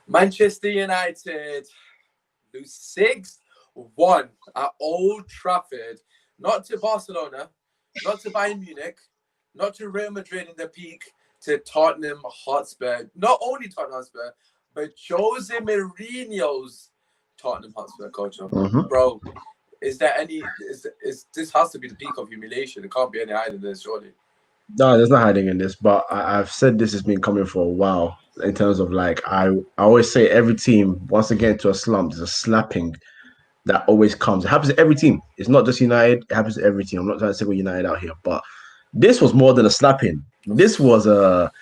Manchester United lose 6-1 at Old Trafford. Not to Barcelona, not to Bayern Munich, not to Real Madrid in the peak, to Tottenham Hotspur. Not only Tottenham Hotspur, but Jose Mourinho's Tottenham Hotspur, Kojo. Bro, is there any... Is this has to be the peak of humiliation. It can't be any higher than this, surely. No, there's no hiding in this, but I've said this has been coming for a while in terms of like I always say every team once they get into a slump, there's a slapping that always comes. It happens to every team. It's not just United, it happens to every team. I'm not trying to single United out here, but this was more than a slapping. This was a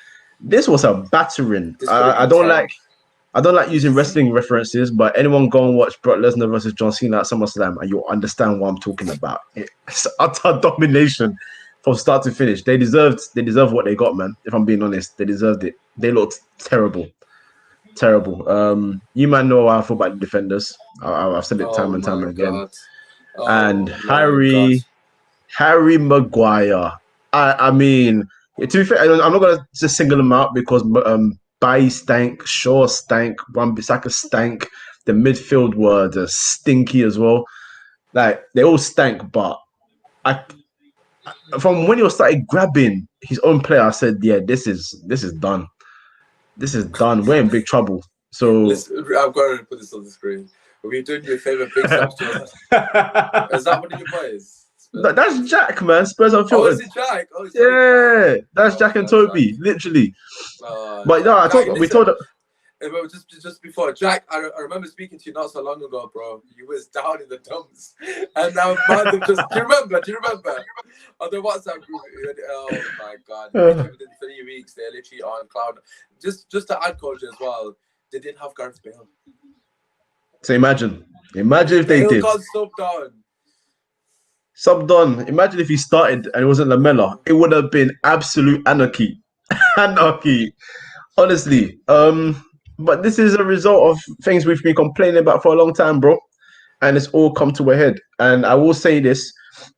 battering. I don't like using wrestling references, but anyone go and watch Brock Lesnar versus John Cena at SummerSlam and you'll understand what I'm talking about. It's utter domination from start to finish. They deserved what they got, man. If I'm being honest, they deserved it. They looked terrible. You might know how I feel about the defenders. I've said it time and time again. And Harry Maguire. I mean, to be fair, I'm not gonna just single him out because Bailly stank, Shaw stank, Wan-Bissaka stank. The midfield were stinky as well. Like they all stank, but from when he started grabbing his own player, I said, "Yeah, this is done. This is done. We're in big trouble." So I'm going to put this on the screen. Are we doing your favorite big stuff? Is that one of your boys? That's Jack, man. Spurs Unfiltered. Oh, is it Jack? Oh, yeah, that's Jack and Toby, Jack. Literally. But no, we told him. Just before, Jack, I remember speaking to you not so long ago, bro. You was down in the dumps, and now man, just do you remember? On the WhatsApp group, oh my god! Within 3 weeks, they're literally on cloud. Just to add, Coach, as well, they didn't have Gareth Bale. So imagine if they did. Got subbed on. Imagine if he started and it wasn't Lamella. It would have been absolute anarchy. Honestly. But this is a result of things we've been complaining about for a long time, bro. And it's all come to a head. And I will say this.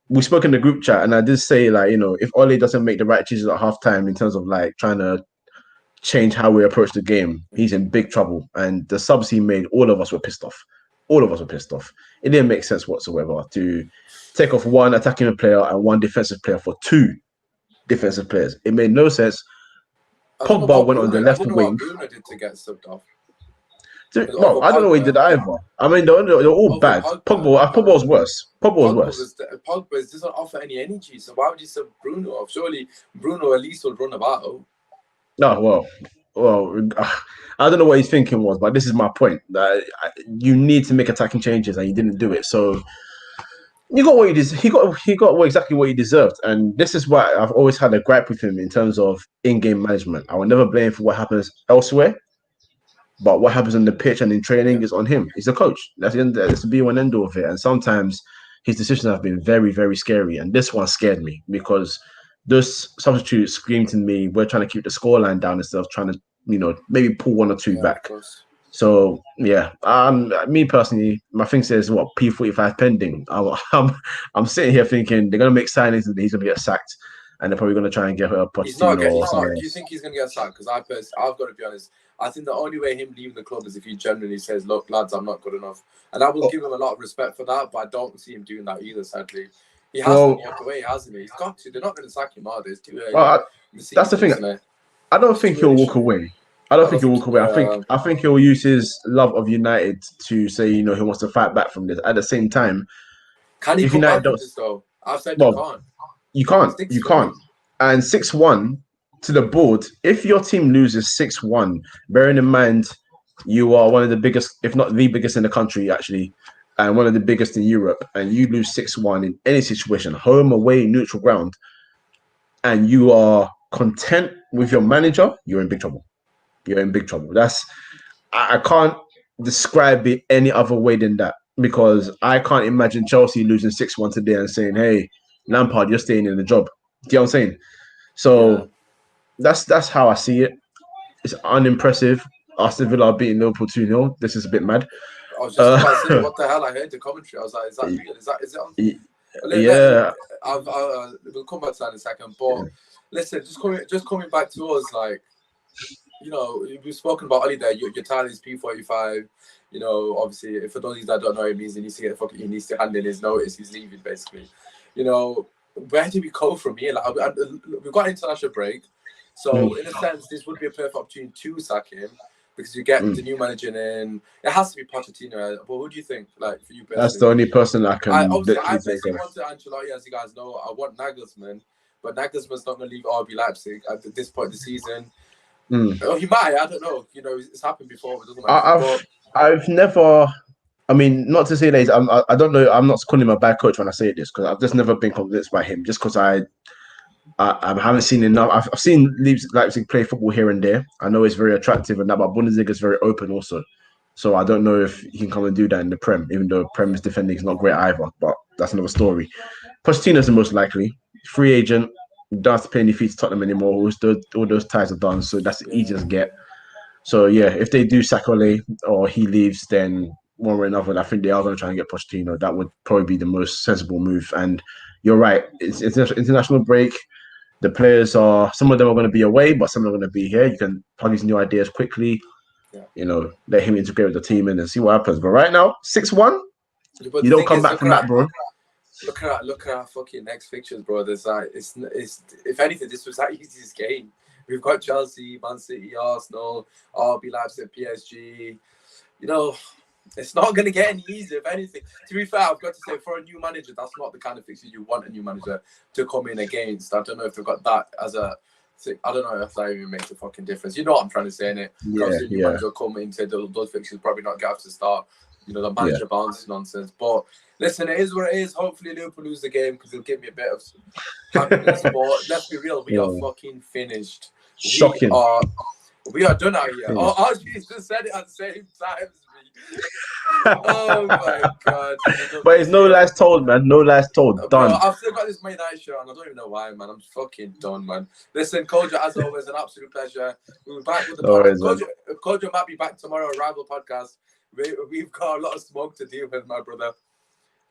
We spoke in the group chat and I did say, like, you know, if Ole doesn't make the right choices at halftime in terms of like trying to change how we approach the game, he's in big trouble. And the subs he made, all of us were pissed off. It didn't make sense whatsoever to take off one attacking player and one defensive player for two defensive players. It made no sense. Pogba went on the left wing. Bruno did to get subbed off. Well, I don't know what he did either. I mean, they're all bad. Pogba was worse. Pogba doesn't offer any energy, so why would you sub Bruno off? Surely Bruno at least will run about. No, well, I don't know what his thinking was, but this is my point. That you need to make attacking changes, and you didn't do it. So he got what he got exactly what he deserved, and this is why I've always had a gripe with him in terms of in-game management. I will never blame him for what happens elsewhere, but what happens on the pitch and in training is on him. He's a coach. That's the be one end all of it. And sometimes his decisions have been very, very scary, and this one scared me because those substitutes screamed to me, "We're trying to keep the scoreline down instead of trying to, you know, maybe pull one or two back." So yeah, me personally, my thing says what P45 pending. I'm sitting here thinking they're gonna make signings and he's gonna get sacked, and they're probably gonna try and get her a Pochettino. He's not. Do you think he's gonna get sacked? Because I've got to be honest. I think the only way him leaving the club is if he genuinely says, "Look, lads, I'm not good enough," and I will give him a lot of respect for that. But I don't see him doing that either. Sadly, he has to walk away, hasn't he? He's got to. They're not going to sack him, are they? It's too early. Well, that's the thing. I don't think he'll walk away. I think he'll use his love of United to say, you know, he wants to fight back from this. At the same time, can he come back from this though? I've said you can't. You can't. And 6-1 to the board. If your team loses 6-1, bearing in mind you are one of the biggest, if not the biggest in the country, actually, and one of the biggest in Europe, and you lose 6-1 in any situation, home, away, neutral ground, and you are content with your manager, you're in big trouble. I can't describe it any other way than that, because I can't imagine Chelsea losing 6-1 today and saying, "Hey, Lampard, you're staying in the job." Do you know what I'm saying? So that's how I see it. It's unimpressive. Aston Villa are beating Liverpool 2-0. This is a bit mad. I was just about to say, what the hell? I heard the commentary. I was like, is that real? Is it on? Yeah. We'll come back to that in a second. But listen, just coming back to us, like, you know, we've spoken about Ollie there. Your title is P45. You know, obviously, for those of you that don't know, it means he needs to he needs to hand in his notice. He's leaving, basically. You know, where do we go from here? Like, we've got an international break, so Mm, in a sense, this would be a perfect opportunity to sack him because you get mm. the new manager in. It has to be Pochettino. But who do you think? Like for you That's personally? the only person I can I literally think personally of. wanted Ancelotti, as you guys know. I want Nagelsmann, but Nagelsmann's not going to leave RB Leipzig at this point of the season. Mm. Oh, he might. I don't know. You know, it's happened before with other managers. I, But I've never. I mean, not to say that I don't know. I'm not calling him a bad coach when I say this because I've just never been convinced by him. Just because I haven't seen enough. I've seen Leipzig play football here and there. I know it's very attractive and that, but Bundesliga is very open also. So I don't know if he can come and do that in the Prem, even though Prem's defending is not great either. But that's another story. Pochettino's the most likely free agent. Don't have to pay any fees to Tottenham anymore. All those ties are done, so that's the yeah, easiest get. So yeah, if they do sack Ole or he leaves, then one way or another, I think they are going to try and get Pochettino. That would probably be the most sensible move. And you're right, it's international break. The players are some of them are going to be away, but some of them are going to be here. You can plug these new ideas quickly. yeah. You know, let him integrate with the team and then see what happens. But right now, 6-1, But you the don't thing come is, back from that, bro. look at our fucking next fixtures, bro. There's like, it's if anything, this was our easiest game. We've got Chelsea, Man City, Arsenal, RB Leipzig, PSG. You know, it's not going to get any easier. If anything, to be fair, I've got to say, for a new manager, that's not the kind of fixture you want a new manager to come in against. I don't know if they've got that as a. I don't know if that even makes a fucking difference. You know what I'm trying to say, innit? Yeah, Obviously, a new yeah, manager will come in and say those fixtures probably not get off to start. You know, the yeah. manager bounce nonsense. But listen, it is what it is. Hopefully, Liverpool lose the game because it'll give me a bit of happiness. But let's be real, we are Yeah. fucking finished. We Shocking. are we are done out here. Yeah. Oh, Jesus said it at the same time as me. Oh my God. We're done But for it's the no year. lies told, man. No lies told. Bro, Done. I've still got this May Night show and I don't even know why, man. I'm fucking done, man. Listen, Kojo, as always, an absolute pleasure. We'll be back with the No podcast. worries, man. Kojo might be back tomorrow, Rival Podcast. We've got a lot of smoke to deal with, my brother.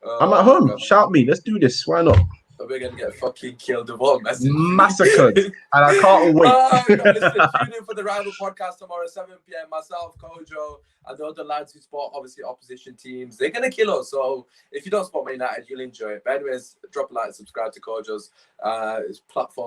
I'm Oh at my home. God. Shout me. Let's do this. Why not? We're gonna get fucking killed. The won't message me. Massacred. And I can't wait. Oh no, listen, tune in for the Rival Podcast tomorrow, 7 p.m. Myself, Kojo, and the other lads who support obviously opposition teams. They're gonna kill us. So if you don't support Man United, you'll enjoy it. But anyways, drop a like, subscribe to Kojo's platform.